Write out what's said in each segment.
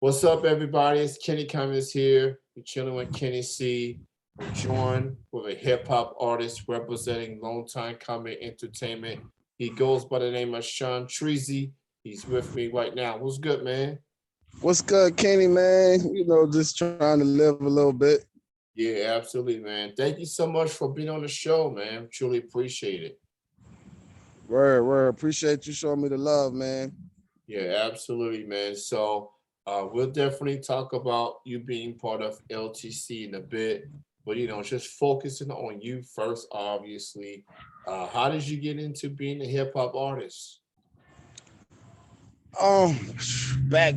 What's up, everybody? It's Kenny Cummings here. We're chilling with Kenny C. We're joined with a hip hop artist representing Long Time Coming Entertainment. He goes by the name of Shaun Treezy. He's with me right now. What's good, man? What's good, Kenny, man? Just trying to live a little bit. Yeah, absolutely, man. Thank you so much for being on the show, man. Truly appreciate it. Word. Appreciate you showing me the love, man. Yeah, absolutely, man. So we'll definitely talk about you being part of LTC in a bit, but just focusing on you first, obviously. How did you get into being a hip hop artist? Um, back,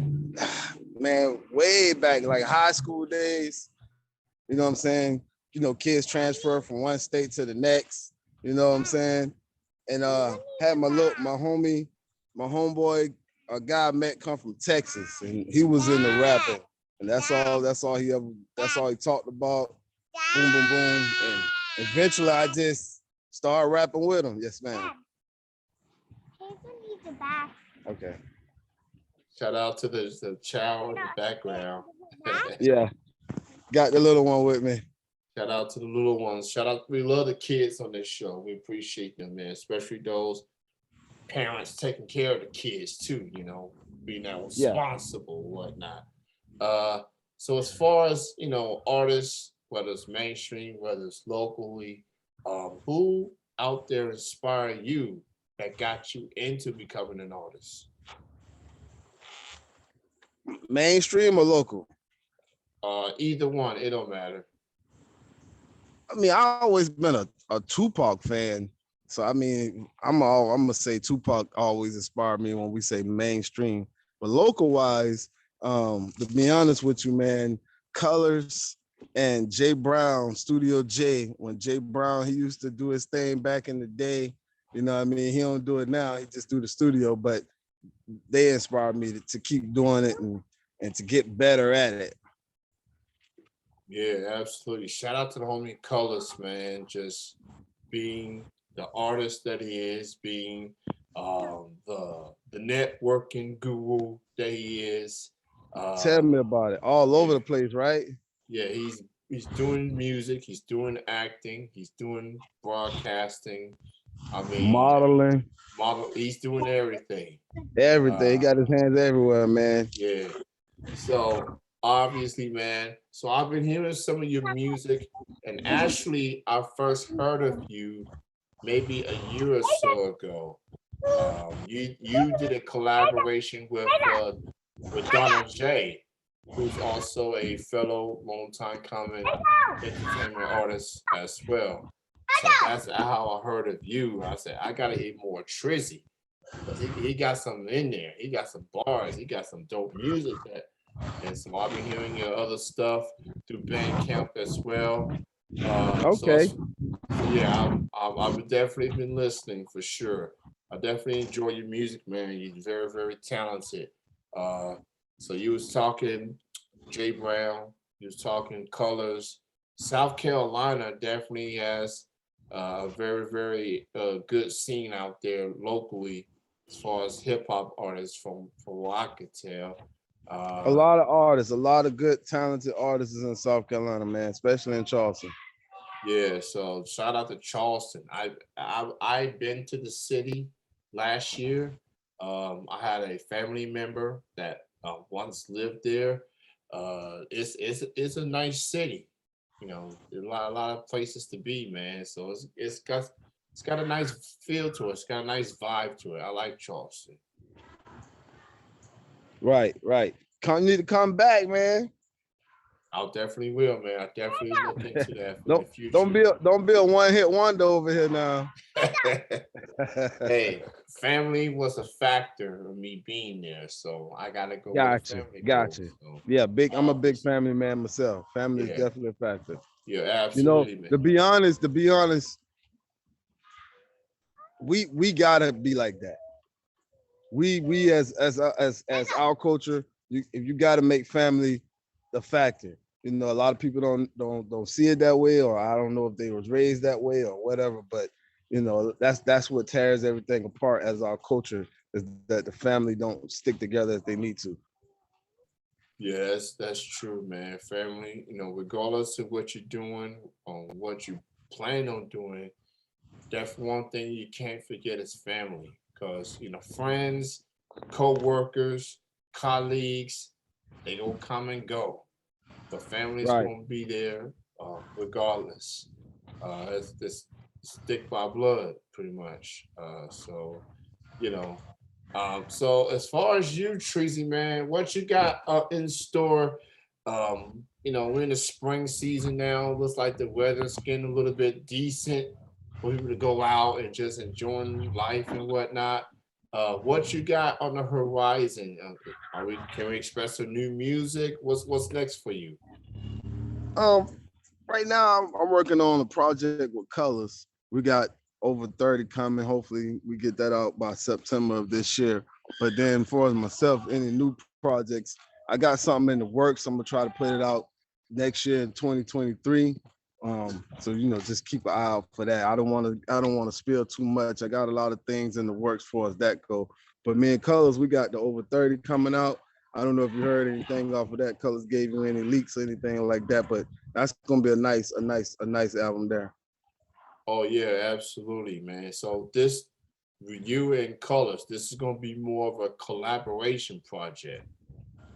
man, way back, like high school days. You know what I'm saying? Kids transfer from one state to the next. You know what I'm saying? And had my homeboy, a guy I met come from Texas, and he was in the rapping, and that's all he talked about. Boom, boom, boom, and eventually I just started rapping with him. Yes, ma'am. Okay. Shout out to the child in the background. Yeah, got the little one with me. Shout out to the little ones. Shout out. We love the kids on this show. We appreciate them, man. Especially those parents taking care of the kids too. Being that Yeah. responsible and whatnot. Uh, so as far as artists, whether it's mainstream, whether it's locally, who out there inspired you that got you into becoming an artist? Mainstream or local? Either one, it don't matter. I mean, I always been a Tupac fan. So I mean, I'm gonna say Tupac always inspired me when we say mainstream. But local wise, to be honest with you, man, Colors and Jay Brown, Studio J, when Jay Brown he used to do his thing back in the day. You know what I mean? He don't do it now, he just do the studio, but they inspired me to keep doing it and to get better at it. Yeah, absolutely. Shout out to the homie Colors, man. Just being the artist that he is, being the networking guru that he is. Tell Uh, me about it. All over yeah, the place, right? yeah, he's doing music, he's doing acting, he's doing broadcasting. I mean, Modeling, model. He's doing everything. everything. He Uh, got his hands everywhere, man. yeah. So obviously, man. So I've been hearing some of your music, and actually, I first heard of you maybe a year or so ago. You did a collaboration with Donald J, who's also a fellow long time coming entertainment artist as well. So that's how I heard of you. I said I gotta hear more Trizzy because he got something in there. He got some bars. He got some dope music that. And so I've been hearing your other stuff through Bandcamp as well. Uh, so Okay. it's, so yeah, I've definitely been listening for sure. I definitely enjoy your music, man. You're very, very talented. Uh, so you was talking Jay Brown, you was talking Colors. South Carolina definitely has a very, very good scene out there locally as far as hip hop artists from what I could tell. A Uh, lot of artists, a lot of good, talented artists in South Carolina, man, especially in Charleston. Yeah, so shout out to Charleston. I've been to the city last year. I had a family member that once lived there. It's a nice city. There's a lot of places to be, man. So it's got a nice feel to it. It's got a nice vibe to it. I like Charleston. Right. Need to come back, man. I definitely will, man. I definitely look into that for the don't future. don't be a one-hit wonder over here now. Hey, family was a factor of me being there, so I gotta go where the Gotcha, family goes. gotcha. So Yeah, I'm a big obviously, family man myself. Family is yeah, definitely a factor. yeah, You know, absolutely, man. to be honest, we gotta be like that. We as our culture, if you got to make family the factor. A lot of people don't see it that way, or I don't know if they was raised that way or whatever. But that's what tears everything apart as our culture is that the family don't stick together as they need to. Yes, that's true, man. Family, regardless of what you're doing, or what you plan on doing, that's one thing you can't forget is family. Because, friends, co-workers, colleagues, they gonna come and go. But family's Right. gonna be there regardless. It's this stick by blood, pretty much. You know, so as far as you, Treasy, man, what you got in store? We're in the spring season now. Looks like the weather's getting a little bit decent for people to go out and just enjoying life and whatnot. What you got on the horizon? Can we expect some new music? What's next for you? Um, right now I'm working on a project with Colors. We got over 30 coming. Hopefully we get that out by September of this year. But then for myself, any new projects, I got something in the works. I'm gonna try to put it out next year in 2023. So just keep an eye out for that. I don't want to spill too much. I got a lot of things in the works for us that go. But me and Colors, we got the over 30 coming out. I don't know if you heard anything off of that. Colors gave you any leaks or anything like that, but that's gonna be a nice album there. Oh yeah, absolutely, man. So this you and Colors, this is gonna be more of a collaboration project.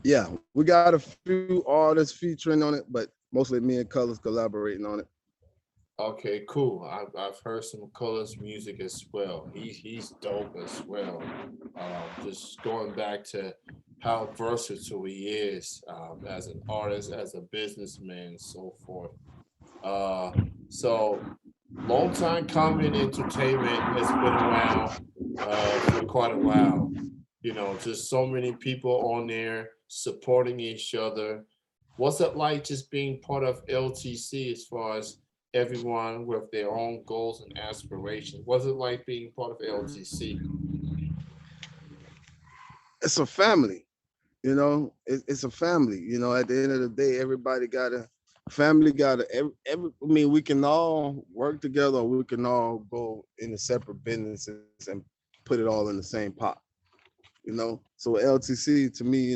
Yeah, we got a few artists featuring on it, but mostly me and Colors collaborating on it. Okay, cool. I've heard some Colors music as well. He's dope as well. Just going back to how versatile he is as an artist, as a businessman, and so forth. Uh, so Long Time Coming Entertainment has been around for quite a while. Just so many people on there supporting each other. What's it like just being part of LTC as far as everyone with their own goals and aspirations? What's it like being part of LTC? It's a family, it's a family. At the end of the day, everybody got a family. Got a I mean, we can all work together, or we can all go into separate businesses and put it all in the same pot. So LTC to me,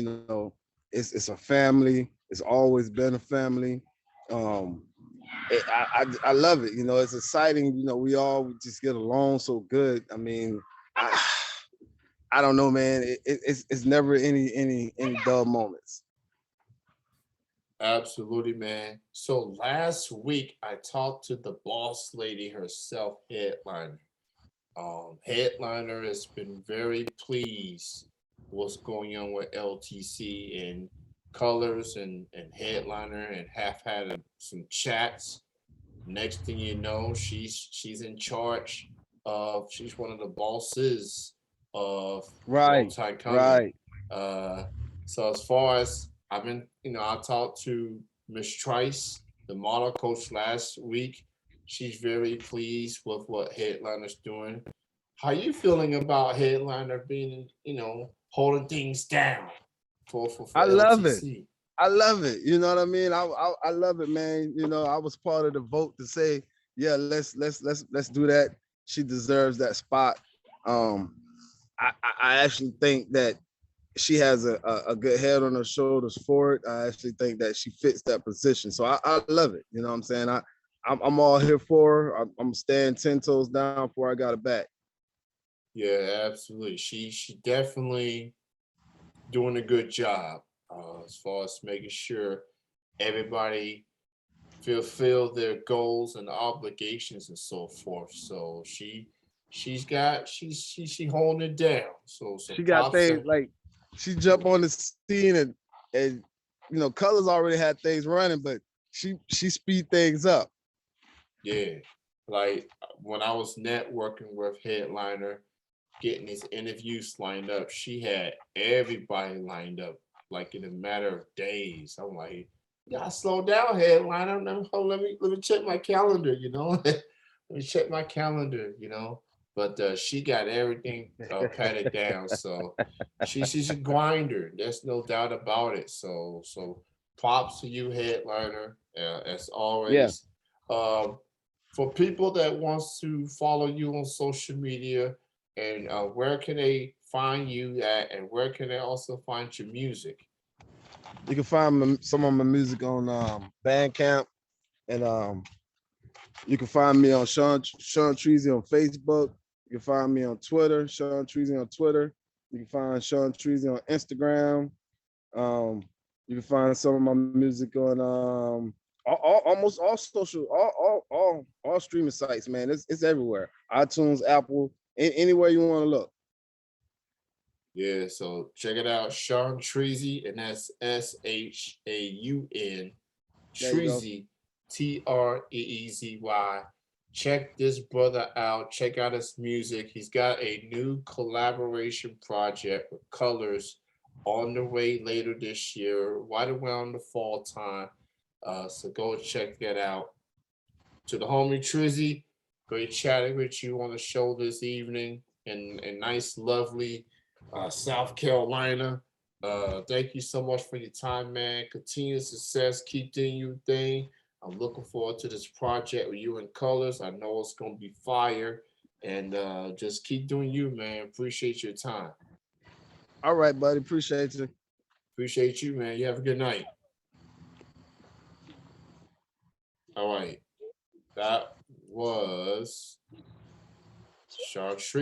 it's a family. It's always been a family. Um, I love it. It's exciting. We all just get along so good. I mean, I, I don't know, man. It's never any dull moments. Absolutely, man. So last week I talked to the boss lady herself, Headliner. Headliner has been very pleased what's going on with LTC and Colors and Headliner, and have had some chats. Next thing you know, she's in charge of. She's one of the bosses of Long Right, Time Coming. right. Uh, so as far as I've been, I talked to Miss Trice, the model coach, last week. She's very pleased with what Headliner's doing. How you feeling about Headliner being, holding things down for I love it. LTC? I love it. You know what I mean? I love it, man. I was part of the vote to say, yeah, let's do that. She deserves that spot. Um, I actually think that she has a good head on her shoulders for it. I actually think that she fits that position. So I love it. You know what I'm saying? I'm all here for her. I'm staying 10 toes down before I got her back. Yeah, absolutely. She definitely doing a good job as far as making sure everybody fulfill their goals and obligations and so forth. So she holding it down. So She got props things to like she jumped on the scene and Colors already had things running, but she speed things up. yeah. Like when I was networking with Headliner, getting these interviews lined up, she had everybody lined up like in a matter of days. I'm like, you gotta slow down, Headliner. Let me check my calendar, let me check my calendar. But she got everything patted down. So she's a grinder. There's no doubt about it. So props to you, Headliner, as Yeah. always. Um, for people that wants to follow you on social media, and where can they find you at, and where can they also find your music? You can find some of my music on Bandcamp, and you can find me on Shaun Treezy on Facebook. You can find me on Twitter, Shaun Treezy on Twitter. You can find Shaun Treezy on Instagram. Um, you can find some of my music on almost all social, all streaming sites, man. It's everywhere. iTunes, Apple, anywhere you want to look. Yeah, so check it out, Shaun Treezy, and that's Shaun There you go. Treezy, Treezy. Check this brother out. Check out his music. He's got a new collaboration project with Colors on the way later this year, right around the fall time. So go check that out. To the homie Trizzy, great chatting with you on the show this evening in nice, lovely South Carolina. Thank you so much for your time, man. Continued success. Keep doing your thing. I'm looking forward to this project with you in colors. I know it's gonna be fire. And just keep doing you, man. Appreciate your time. All right, buddy. Appreciate you. Appreciate you, man. You have a good night. All right. That was Shaun Treezy.